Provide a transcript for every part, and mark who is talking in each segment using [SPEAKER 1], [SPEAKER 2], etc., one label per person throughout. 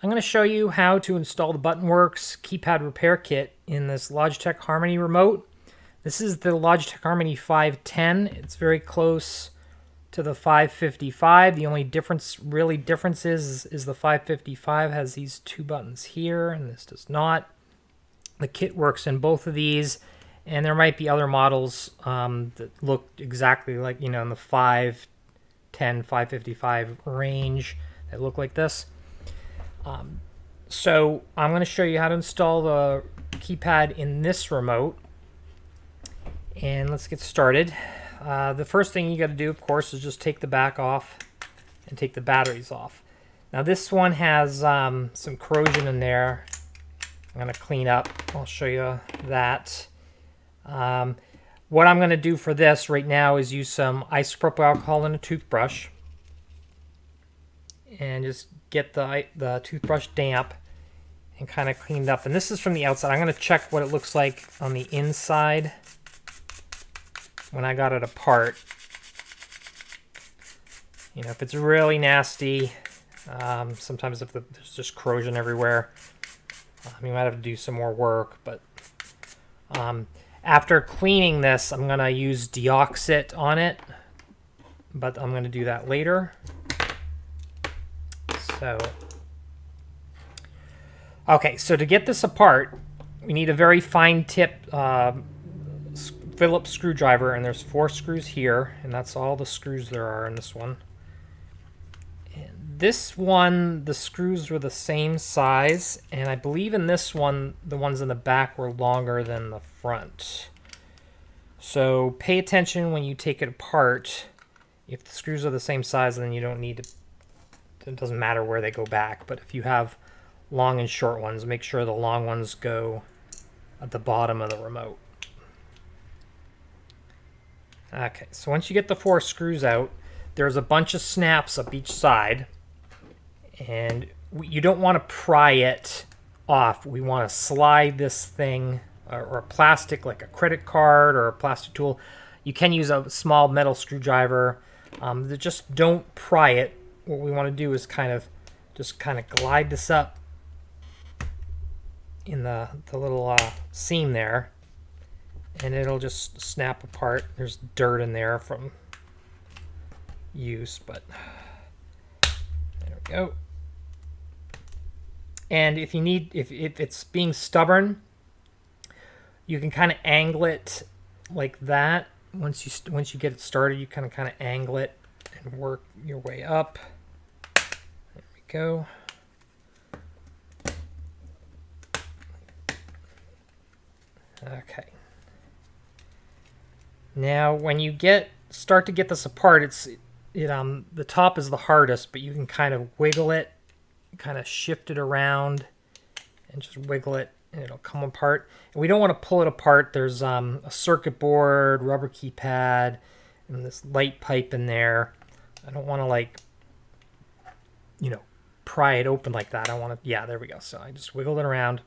[SPEAKER 1] I'm going to show you how to install the ButtonWorx keypad repair kit in this Logitech Harmony remote. This is the Logitech Harmony 510. It's very close to the 555. The only difference is the 555 has these two buttons here, and this does not. The kit works in both of these, and there might be other models that look exactly like, in the 510, 555 range that look like this. So I'm going to show you how to install the keypad in this remote, and let's get started. The first thing you got to do, of course, is just take the back off and take the batteries off. Now this one has some corrosion in there. I'm going to clean up. I'll show you that. What I'm going to do for this right now is use some isopropyl alcohol in a toothbrush and just get the toothbrush damp and kind of cleaned up. And this is from the outside. I'm going to check what it looks like on the inside when I got it apart. If it's really nasty, sometimes if there's just corrosion everywhere, you might have to do some more work. But after cleaning this, I'm going to use deoxit on it, but I'm going to do that later. So to get this apart, we need a very fine tip Phillips screwdriver, and there's 4 screws here, and that's all the screws there are in this one. And this one, the screws were the same size, and I believe in this one, the ones in the back were longer than the front. So pay attention when you take it apart. If the screws are the same size, then you don't need to. It doesn't matter where they go back, but if you have long and short ones, make sure the long ones go at the bottom of the remote. Okay, so once you get the 4 screws out, there's a bunch of snaps up each side, and you don't want to pry it off. We want to slide this thing, or a plastic, like a credit card or a plastic tool. You can use a small metal screwdriver. Just don't pry it. What we want to do is just kind of glide this up in the little seam there, and it'll just snap apart. There's dirt in there from use, but there we go. And if it's being stubborn, you can kind of angle it like that. Once you get it started, you kind of angle it and work your way up. There we go. Okay. Now, when you start to get this apart, the top is the hardest, but you can kind of wiggle it, kind of shift it around, and just wiggle it, and it'll come apart. And we don't want to pull it apart. There's a circuit board, rubber keypad, and this light pipe in there. I don't want to pry it open like that. I want to, yeah, there we go. So I just wiggled it around,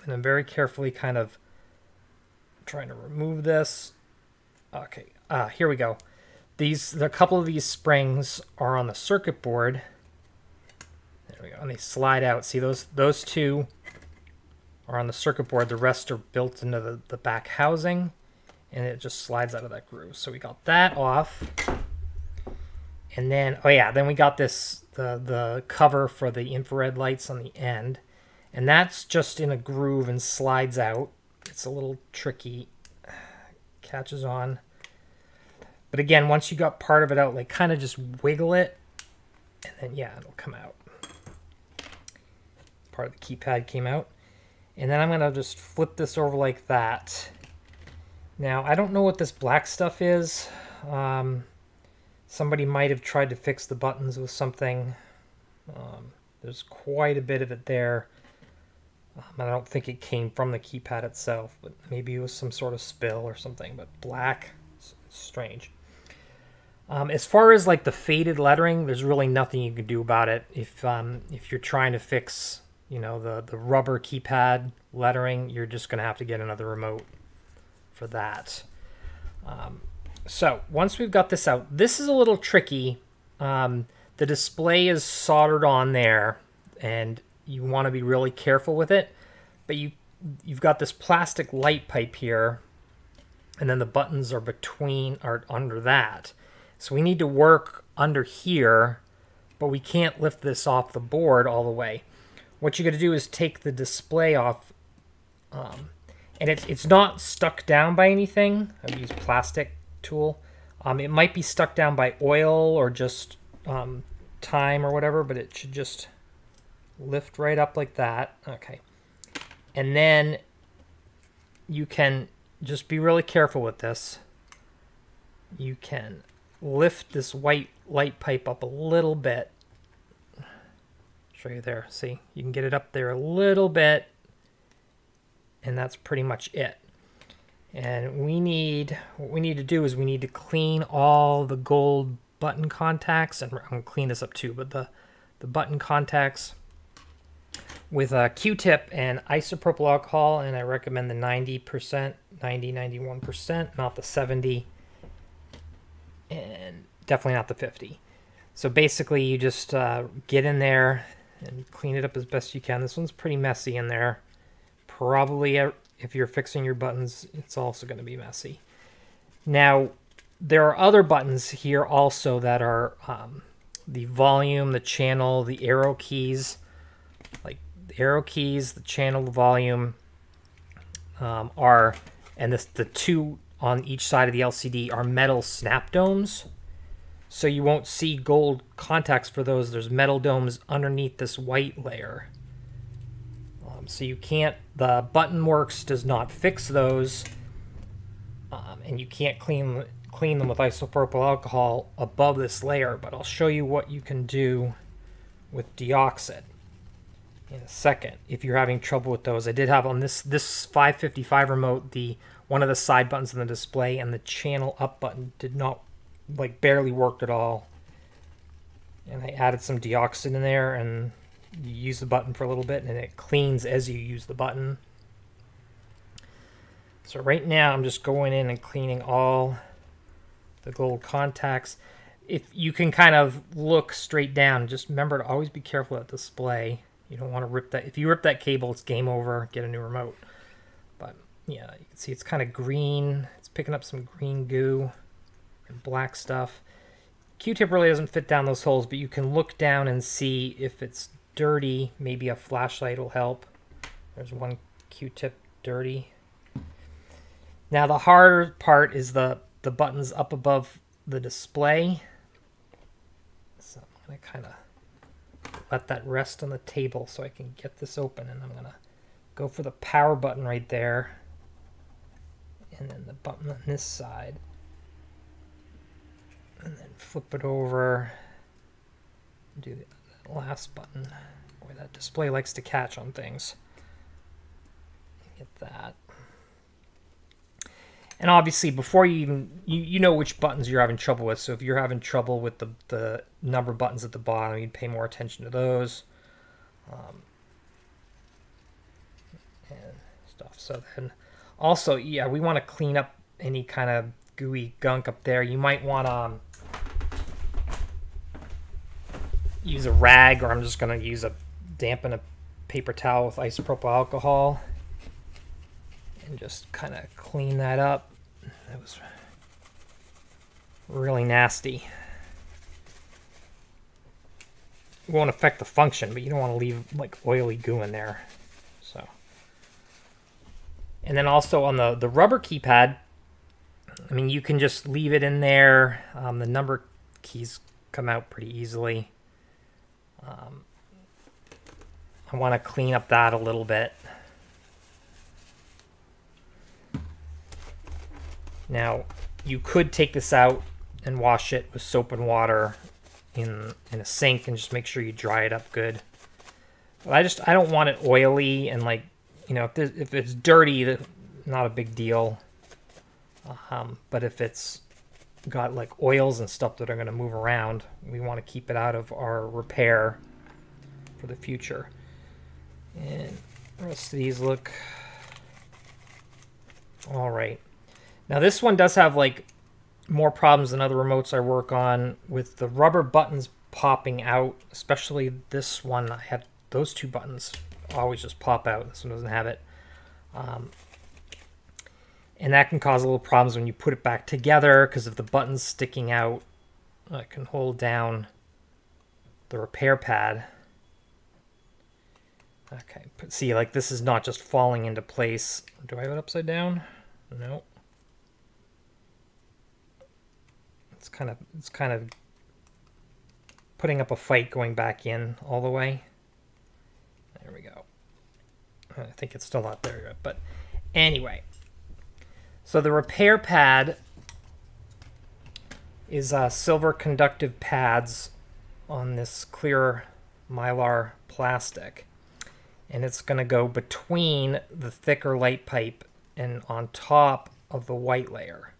[SPEAKER 1] and I'm very carefully kind of trying to remove this. Okay, here we go. A couple of these springs are on the circuit board. There we go, and they slide out. See, those 2 are on the circuit board. The rest are built into the back housing, and it just slides out of that groove. So we got that off. And then, then we got the cover for the infrared lights on the end, and that's just in a groove and slides out. It's a little tricky, catches on. But again, once you got part of it out, kind of just wiggle it, and then it'll come out. Part of the keypad came out. And then I'm gonna just flip this over like that. Now, I don't know what this black stuff is. Somebody might have tried to fix the buttons with something. There's quite a bit of it there. I don't think it came from the keypad itself, but maybe it was some sort of spill or something. But black, it's strange. As far as the faded lettering, there's really nothing you can do about it. If you're trying to fix, the rubber keypad lettering, you're just gonna have to get another remote for that. So once we've got this out, this is a little tricky. The display is soldered on there. and you want to be really careful with it. But you've got this plastic light pipe here, and then the buttons are under that. So we need to work under here, but we can't lift this off the board all the way. What you're going to do is take the display off, and it's not stuck down by anything. I've used plastic tool. It might be stuck down by oil or just time or whatever, but it should just lift right up like that. Okay. And then you can just be really careful with this. You can lift this white light pipe up a little bit. Show you there. See, you can get it up there a little bit, and that's pretty much it. And what we need to do is we need to clean all the gold button contacts, and I'm going to clean this up too, but the button contacts with a Q-tip and isopropyl alcohol, and I recommend the 90%, 91%, not the 70, and definitely not the 50. So basically you just get in there and clean it up as best you can. This one's pretty messy in there. Probably if you're fixing your buttons, it's also going to be messy. Now, there are other buttons here also that are the volume, the channel, the arrow keys. Like the arrow keys, the channel, the volume and the two on each side of the LCD are metal snap domes. So you won't see gold contacts for those. There's metal domes underneath this white layer. So you can't, the ButtonWorx does not fix those, and you can't clean them with isopropyl alcohol above this layer, but I'll show you what you can do with deoxit in a second if you're having trouble with those. I did have on this 555 remote, one of the side buttons on the display and the channel up button did not, barely worked at all. And I added some deoxit in there, and you use the button for a little bit and it cleans as you use the button. So right now I'm just going in and cleaning all the gold contacts. If you can kind of look straight down, just remember to always be careful at the display. You don't want to rip that. If you rip that cable, it's game over. Get a new remote. But yeah, you can see it's kind of green. It's picking up some green goo and black stuff. Q-tip really doesn't fit down those holes, but you can look down and see if it's dirty. Maybe a flashlight will help. There's one Q-tip dirty. Now the harder part is the buttons up above the display. So I'm going to kind of let that rest on the table so I can get this open, and I'm going to go for the power button right there, and then the button on this side, and then flip it over, do that last button. Boy, that display likes to catch on things. Get that. And obviously, before you even, you know which buttons you're having trouble with. So if you're having trouble with the number buttons at the bottom, you'd pay more attention to those. And stuff. So then also, yeah, we want to clean up any kind of gooey gunk up there. You might want to use a rag, or I'm just going to use dampen a paper towel with isopropyl alcohol and just kind of clean that up. That was really nasty. It won't affect the function, but you don't want to leave like oily goo in there. So, and then also on the rubber keypad, I mean, you can just leave it in there. The number keys come out pretty easily. I want to clean up that a little bit. Now, you could take this out and wash it with soap and water in a sink and just make sure you dry it up good. But I don't want it oily, and like, you know, if it's dirty, not a big deal. But if it's got like oils and stuff that are going to move around, we want to keep it out of our repair for the future. And the rest of these look all right. Now this one does have like more problems than other remotes I work on with the rubber buttons popping out, especially this one. I had those two buttons always just pop out. This one doesn't have it. And that can cause a little problems when you put it back together, because if the button's sticking out, I can hold down the repair pad. Okay, but see, like, this is not just falling into place. Do I have it upside down? No. It's kind of putting up a fight going back in all the way. There we go. I think it's still not there yet, but anyway. So the repair pad is silver conductive pads on this clear Mylar plastic. And it's going to go between the thicker light pipe and on top of the white layer.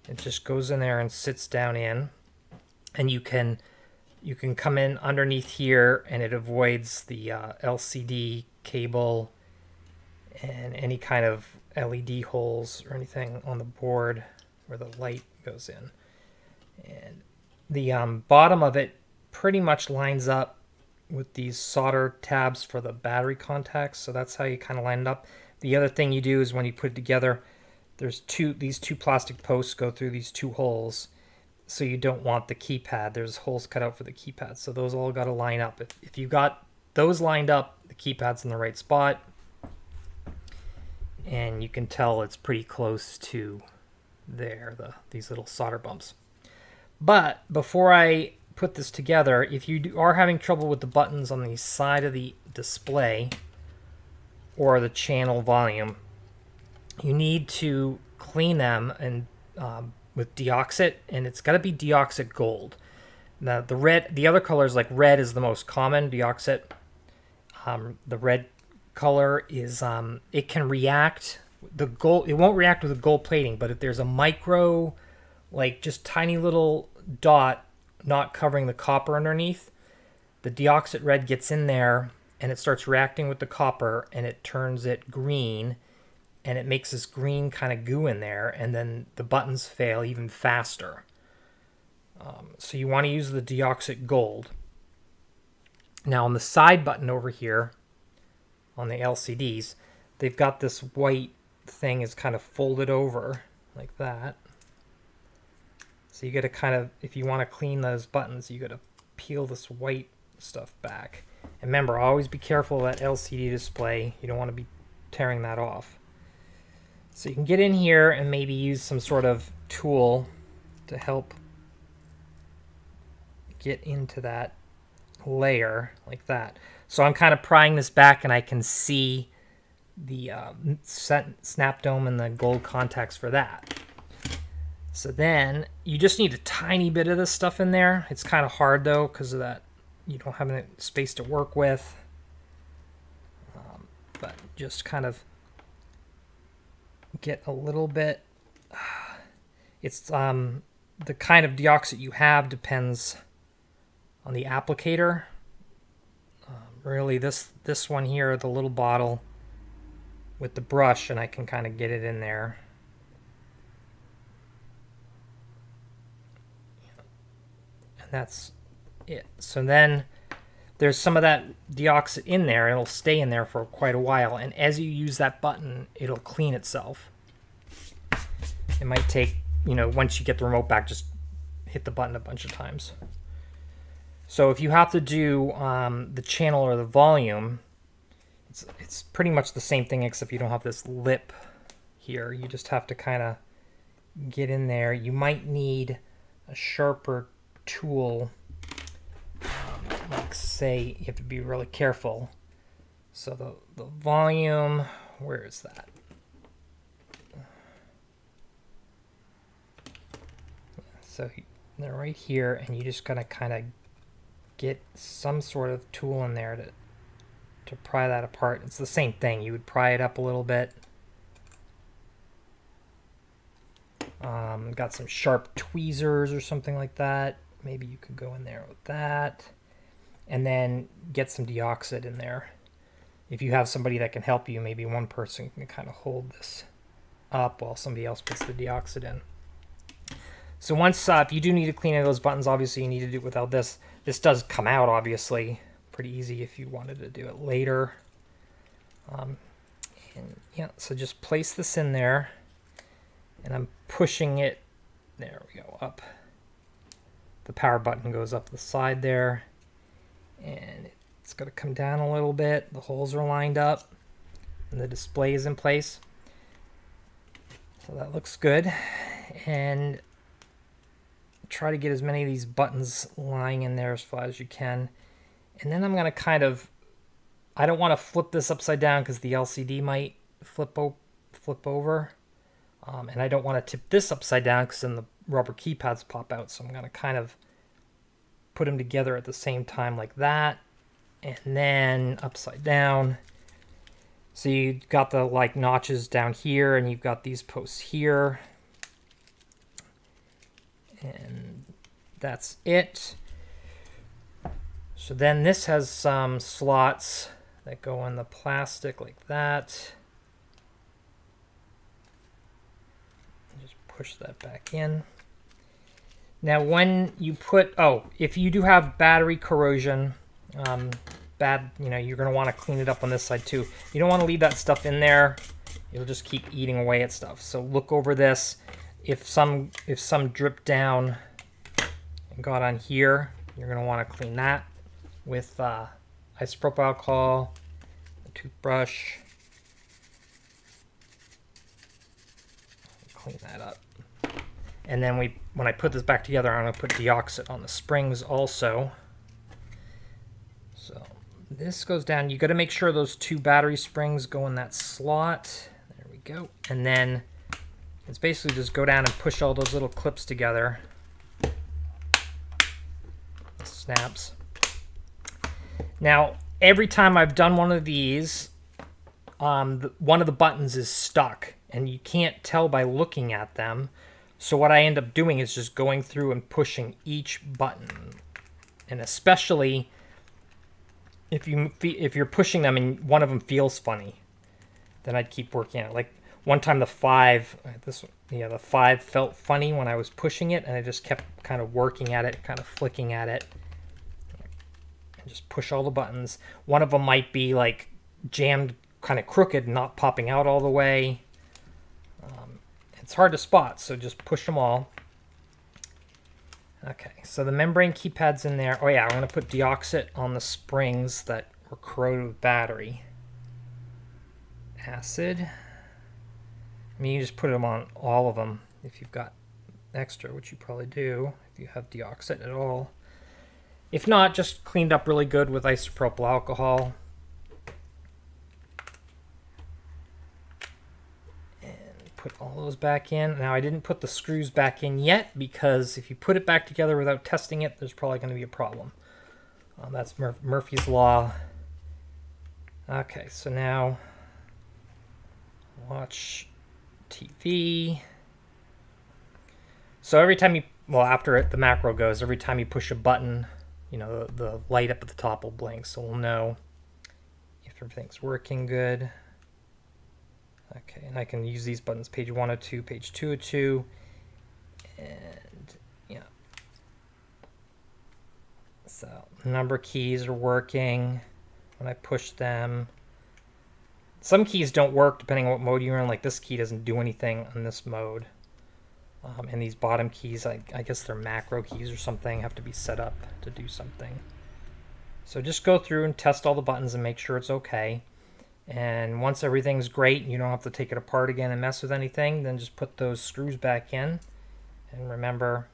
[SPEAKER 1] It just goes in there and sits down in. And you can come in underneath here, and it avoids the LCD cable and any kind of LED holes or anything on the board where the light goes in. And the bottom of it pretty much lines up with these solder tabs for the battery contacts, so that's how you kind of line it up. The other thing you do is when you put it together, there's these two plastic posts go through these two holes, so you don't want the keypad. There's holes cut out for the keypad, so those all got to line up. If you got those lined up, the keypad's in the right spot, and you can tell it's pretty close to there, these little solder bumps. But before I put this together, if you are having trouble with the buttons on the side of the display or the channel volume, you need to clean them and with deoxit, and it's got to be deoxit gold. Now the other colors, like red is the most common deoxit. The red color is it can react the gold. It won't react with the gold plating, but if there's a micro, like just tiny little dot not covering the copper underneath, the deoxit red gets in there and it starts reacting with the copper, and it turns it green, and it makes this green kind of goo in there, and then the buttons fail even faster. So you want to use the deoxit gold. Now on the side button over here on the LCDs, they've got this white thing is kind of folded over like that. So you got to kind of, if you want to clean those buttons, you got to peel this white stuff back. And remember, always be careful of that LCD display. You don't want to be tearing that off. So you can get in here and maybe use some sort of tool to help get into that layer like that. So I'm kind of prying this back, and I can see the snap dome and the gold contacts for that. So then you just need a tiny bit of this stuff in there. It's kind of hard though because of that you don't have any space to work with. But just kind of get a little bit. It's the kind of deoxit you have depends on the applicator. Really, this one here, the little bottle with the brush, and I can kind of get it in there. And that's it. So then there's some of that deoxit in there. It'll stay in there for quite a while, and as you use that button, it'll clean itself. It might take, once you get the remote back, just hit the button a bunch of times. So if you have to do the channel or the volume, it's pretty much the same thing, except you don't have this lip here. You just have to kind of get in there. You might need a sharper tool. Like, say, you have to be really careful. So the volume, where is that? So they're right here, and you just gotta kind of get some sort of tool in there to pry that apart. It's the same thing. You would pry it up a little bit. Got some sharp tweezers or something like that. Maybe you could go in there with that. And then get some deoxit in there. If you have somebody that can help you, maybe one person can kind of hold this up while somebody else puts the deoxit in. So once, if you do need to clean any of those buttons, obviously you need to do it without this. This does come out, obviously, pretty easy if you wanted to do it later. And yeah, so just place this in there, and I'm pushing it, there we go, up. The power button goes up the side there, and it's going to come down a little bit. The holes are lined up, and the display is in place. So that looks good. And try to get as many of these buttons lying in there as flat as you can. And then I'm going to kind of, I don't want to flip this upside down because the LCD might flip over. And I don't want to tip this upside down because then the rubber keypads pop out. So I'm going to kind of put them together at the same time like that. And then upside down. So you've got the like notches down here, and you've got these posts here. And that's it. So then this has some slots that go in the plastic like that. Just push that back in. Now when you put, if you do have battery corrosion, you're going to want to clean it up on this side too. You don't want to leave that stuff in there. It'll just keep eating away at stuff. So look over this. If some drip down and got on here, you're going to want to clean that with isopropyl alcohol, a toothbrush. Clean that up. And then when I put this back together, I'm going to put deoxit on the springs also. So this goes down. You got to make sure those two battery springs go in that slot. There we go. And then it's basically just go down and push all those little clips together. It snaps. Now, every time I've done one of these, one of the buttons is stuck, and you can't tell by looking at them. So what I end up doing is just going through and pushing each button. And especially if you're pushing them and one of them feels funny, then I'd keep working at it. Like one time the 5 felt funny when I was pushing it, and I just kept kind of working at it, kind of flicking at it, and just push all the buttons. One of them might be like jammed kind of crooked, not popping out all the way. It's hard to spot, so just push them all. Okay, so the membrane keypad's in there. Oh yeah, I'm going to put deoxit on the springs that were corroded with battery. Acid. I mean, you just put them on all of them if you've got extra, which you probably do if you have deoxit at all. If not, just cleaned up really good with isopropyl alcohol. Put all those back in. Now I didn't put the screws back in yet because if you put it back together without testing it, there's probably going to be a problem. That's Murphy's Law. Okay, so now watch TV. So every time you, after the macro goes, every time you push a button, the light up at the top will blink, so we'll know if everything's working good. Okay, and I can use these buttons, page 102, page 202, and yeah. So number keys are working when I push them. Some keys don't work depending on what mode you're in, like this key doesn't do anything in this mode. And these bottom keys, I guess they're macro keys or something, have to be set up to do something. So just go through and test all the buttons and make sure it's okay. And once everything's great, you don't have to take it apart again and mess with anything, then just put those screws back in. And remember,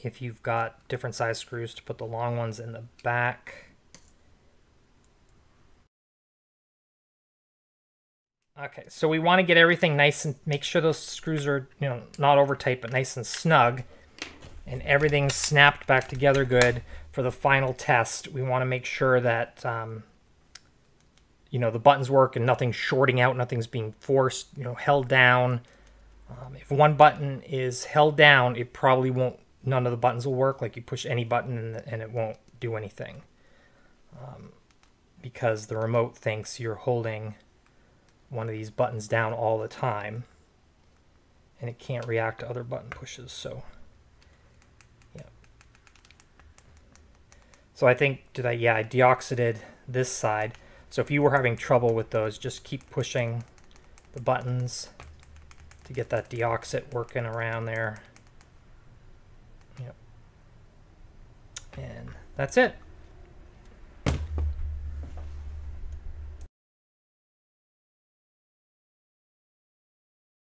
[SPEAKER 1] if you've got different size screws, to put the long ones in the back. Okay, so we want to get everything nice and make sure those screws are, not over tight, but nice and snug. And everything's snapped back together good for the final test. We want to make sure that the buttons work and nothing's shorting out, nothing's being forced, held down. If one button is held down, it probably won't, none of the buttons will work. Like you push any button and it won't do anything. Because the remote thinks you're holding one of these buttons down all the time. And it can't react to other button pushes, so. Yeah. So I think, I deoxidated this side. So if you were having trouble with those, just keep pushing the buttons to get that deoxit working around there. Yep. And that's it.